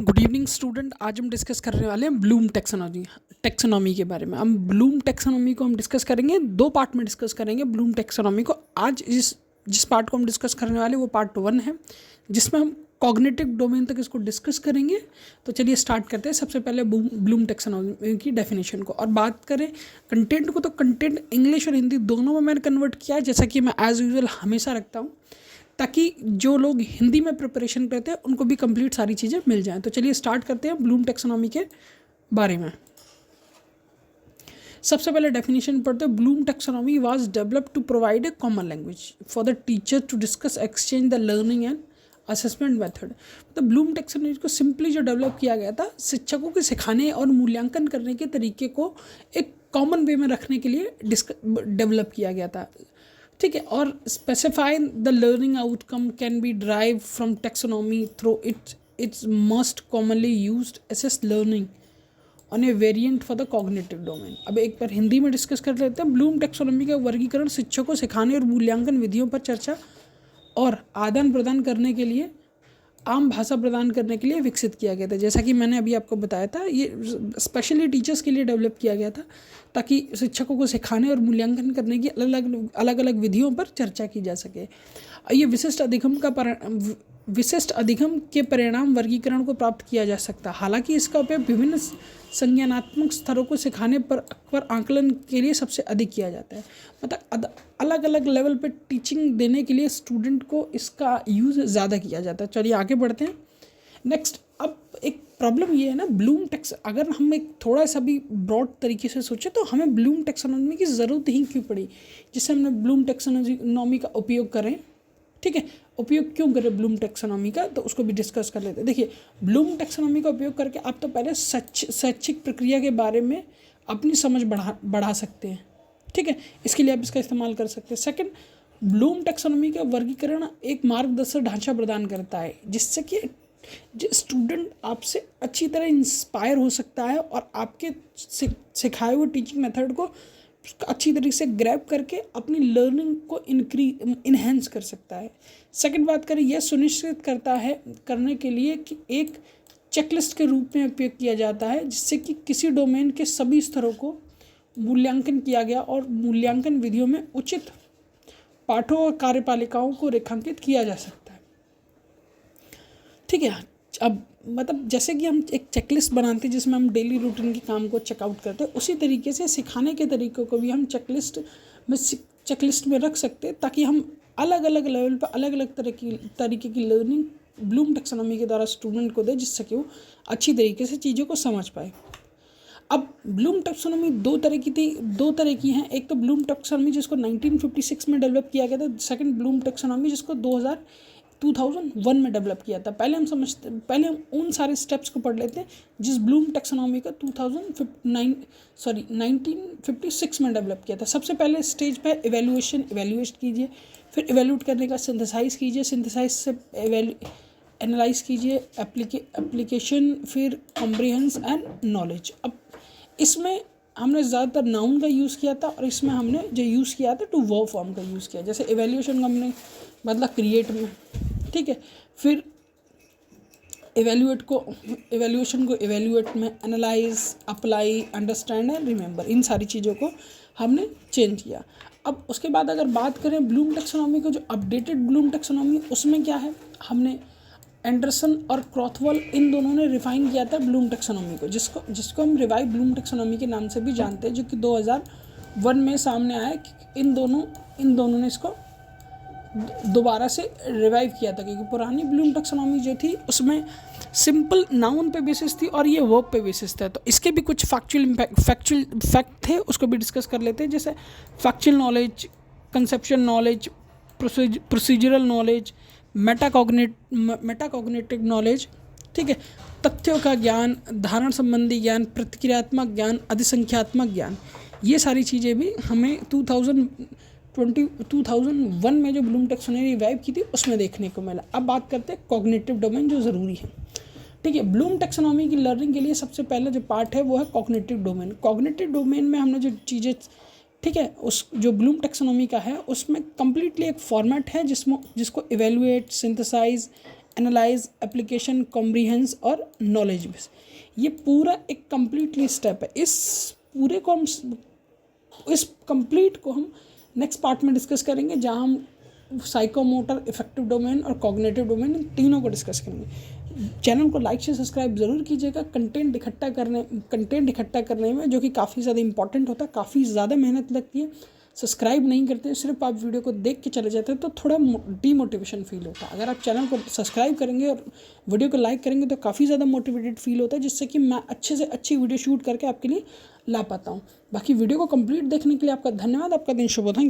Good evening student. आज हम discuss करने वाले हैं ब्लूम टेक्सोनॉमी के बारे में। हम ब्लूम टेक्सोनॉमी को हम डिस्कस करेंगे, दो पार्ट में डिस्कस करेंगे ब्लूम टेक्सोनॉमी को। आज जिस पार्ट को हम डिस्कस करने वाले वो पार्ट 1 है, जिसमें हम कॉग्निटिव डोमेन तक इसको डिस्कस करेंगे। तो चलिए स्टार्ट करते हैं। सबसे पहले ब्लूम टेक्सोनॉमी की डेफिनेशन को, और बात करें कंटेंट को, तो कंटेंट इंग्लिश और हिंदी दोनों में मैंने कन्वर्ट किया है, जैसा कि मैं एज यूजुअल हमेशा रखता हूँ, ताकि जो लोग हिंदी में प्रिपरेशन करते हैं उनको भी कंप्लीट सारी चीज़ें मिल जाएं। तो चलिए स्टार्ट करते हैं ब्लूम टेक्सोनॉमी के बारे में। सबसे पहले डेफिनेशन पढ़ते हैं। Bloom taxonomy was developed to provide a common language for the teacher to discuss exchange the learning and assessment method. मतलब ब्लूम टेक्सोनॉमी को सिंपली जो डेवलप किया गया था, शिक्षकों के सिखाने और मूल्यांकन करने के तरीके को एक कॉमन वे में रखने के लिए डेवलप किया गया था। ठीक है। और specify the learning outcome can be drive from taxonomy through it's most commonly used assess learning on A variant for the cognitive domain. अब एक बार हिंदी में डिस्कस कर लेते हैं। ब्लूम टेक्सोनॉमी का वर्गीकरण शिक्षकों को सिखाने और मूल्यांकन विधियों पर चर्चा और आदान प्रदान करने के लिए, आम भाषा प्रदान करने के लिए विकसित किया गया था। जैसा कि मैंने अभी आपको बताया था, ये स्पेशली टीचर्स के लिए डेवलप किया गया था, ताकि शिक्षकों को सिखाने और मूल्यांकन करने की अलग अलग विधियों पर चर्चा की जा सके। ये विशिष्ट अधिगम के परिणाम वर्गीकरण को प्राप्त किया जा सकता है। हालांकि इसका उपयोग विभिन्न संज्ञानात्मक स्तरों को सिखाने पर आंकलन के लिए सबसे अधिक किया जाता है। मतलब अलग अलग लेवल पे टीचिंग देने के लिए स्टूडेंट को इसका यूज़ ज़्यादा किया जाता है। चलिए आगे बढ़ते हैं। नेक्स्ट, अब एक प्रॉब्लम ये है ना, अगर हम एक थोड़ा सा भी ब्रॉड तरीके से सोचें तो हमें ब्लूम टेक्सोनॉमी की ज़रूरत ही क्यों पड़ी, जिससे हमने ब्लूम टेक्सोनॉमी का उपयोग करें। ठीक है, उपयोग क्यों करें ब्लूम टेक्सोनॉमी का, तो उसको भी डिस्कस कर लेते हैं। देखिए, ब्लूम टेक्सोनॉमी का उपयोग करके आप तो पहले शैक्षिक प्रक्रिया के बारे में अपनी समझ बढ़ा सकते हैं। ठीक है, इसके लिए आप इसका इस्तेमाल कर सकते हैं। सेकंड, ब्लूम टेक्सोनॉमी का वर्गीकरण एक मार्गदर्शक ढांचा प्रदान करता है, जिससे कि जो स्टूडेंट आपसे अच्छी तरह इंस्पायर हो सकता है और आपके सिखाए हुए टीचिंग मेथड को अच्छी तरीके से ग्रैब करके अपनी लर्निंग को इन्हेंस कर सकता है। सेकंड बात करें, यह सुनिश्चित करता है करने के लिए कि एक चेकलिस्ट के रूप में उपयोग किया जाता है, जिससे कि किसी डोमेन के सभी स्तरों को मूल्यांकन किया गया और मूल्यांकन विधियों में उचित पाठों और कार्यपालिकाओं को रेखांकित किया जा सकता है। ठीक है। अब मतलब जैसे कि हम एक चेकलिस्ट बनाते हैं जिसमें हम डेली रूटीन के काम को चेकआउट करते हैं, उसी तरीके से सिखाने के तरीकों को भी हम चेकलिस्ट में रख सकते हैं, ताकि हम अलग अलग लेवल पर अलग अलग तरीके की लर्निंग ब्लूम टेक्सोनॉमी के द्वारा स्टूडेंट को दे, जिससे कि वो अच्छी तरीके से चीज़ों को समझ पाए। अब ब्लूम टेक्सोनॉमी दो तरह की हैं। एक तो ब्लूम टेक्सोनॉमी जिसको 1956 में डेवलप किया गया था। सेकंड, ब्लूम टेक्सोनॉमी जिसको 2001 में डेवलप किया था। पहले हम उन सारे स्टेप्स को पढ़ लेते हैं जिस ब्लूम टेक्सोनॉमी का 1956 में डेवलप किया था। सबसे पहले स्टेज पे इवेल्यूएट कीजिए, फिर इवेल्यूट करने का सिंथेसाइज कीजिए, सिंथेसाइज से एनालाइज कीजिए, एप्लीकेशन, फिर कॉम्प्रिहेंस एंड नॉलेज। अब इसमें हमने ज़्यादातर नाउन का यूज़ किया था, और इसमें हमने जो यूज़ किया था टू वर्ब फॉर्म का यूज़ किया। जैसे इवेल्यूएशन का हमने मतलब क्रिएट में, ठीक है, फिर इवेल्यूएशन को इवेल्यूएट में, analyse, apply, understand and remember, इन सारी चीज़ों को हमने चेंज किया। अब उसके बाद अगर बात करें ब्लूम टेक्सोनॉमी को, जो अपडेटेड ब्लूम टेक्सोनॉमी, उसमें क्या है, हमने एंडरसन और क्रॉथवॉल इन दोनों ने रिफाइन किया था ब्लूम टेक्सोनॉमी को, जिसको हम रिवाइव ब्लूम टेक्सोनॉमी के नाम से भी जानते हैं, जो कि 2001 में सामने आया कि इन दोनों ने इसको दोबारा से रिवाइव किया था। क्योंकि पुरानी ब्लूम टेक्सोनॉमी जो थी उसमें सिंपल नाउन पे बेसिस थी और ये वर्ब पे बेसिस था। तो इसके भी कुछ फैक्ट थे, उसको भी डिस्कस कर लेते हैं। जैसे factual knowledge, conception knowledge, procedural knowledge, metacognitive knowledge, ठीक है, तथ्यों का ज्ञान, धारणा संबंधी ज्ञान, प्रतिक्रियात्मक ज्ञान, अधिसंख्यात्मक ज्ञान, ये सारी चीज़ें भी हमें 2001 में जो ब्लूम टेक्सोनॉमी रिवाइव की थी उसमें देखने को मिला। अब बात करते हैं कॉग्निटिव डोमेन, जो ज़रूरी है। ठीक है, ब्लूम टेक्सोनॉमी की लर्निंग के लिए सबसे पहला जो पार्ट है वो है कॉग्निटिव डोमेन। कॉग्निटिव डोमेन में हमने जो चीज़ें, ठीक है, उस जो ब्लूम टेक्सोनॉमी का है उसमें कम्प्लीटली एक फॉर्मेट है जिसको इवेल्युएट, सिंथेसाइज, एनालाइज, एप्लीकेशन, कॉम्प्रीहेंस और नॉलेज बेस। ये पूरा एक कम्प्लीटली स्टेप है। इस कंप्लीट को हम नेक्स्ट पार्ट में डिस्कस करेंगे, जहाँ हम साइकोमोटर, इफेक्टिव डोमेन और कॉग्निटिव डोमेन, इन तीनों को डिस्कस करेंगे। चैनल को लाइक से सब्सक्राइब ज़रूर कीजिएगा। कंटेंट इकट्ठा करने में जो कि काफ़ी ज़्यादा इंपॉर्टेंट होता है, काफ़ी ज़्यादा मेहनत लगती है। सब्सक्राइब नहीं करते, सिर्फ आप वीडियो को देख के चले जाते हैं तो थोड़ा डीमोटिवेशन फील होता है। अगर आप चैनल को सब्सक्राइब करेंगे और वीडियो को लाइक करेंगे तो काफ़ी ज़्यादा मोटिवेटेड फील होता है, जिससे कि मैं अच्छे से अच्छी वीडियो शूट करके आपके लिए ला पाता हूँ। बाकी वीडियो को कंप्लीट देखने के लिए आपका धन्यवाद। आपका दिन शुभ हो। Thank you.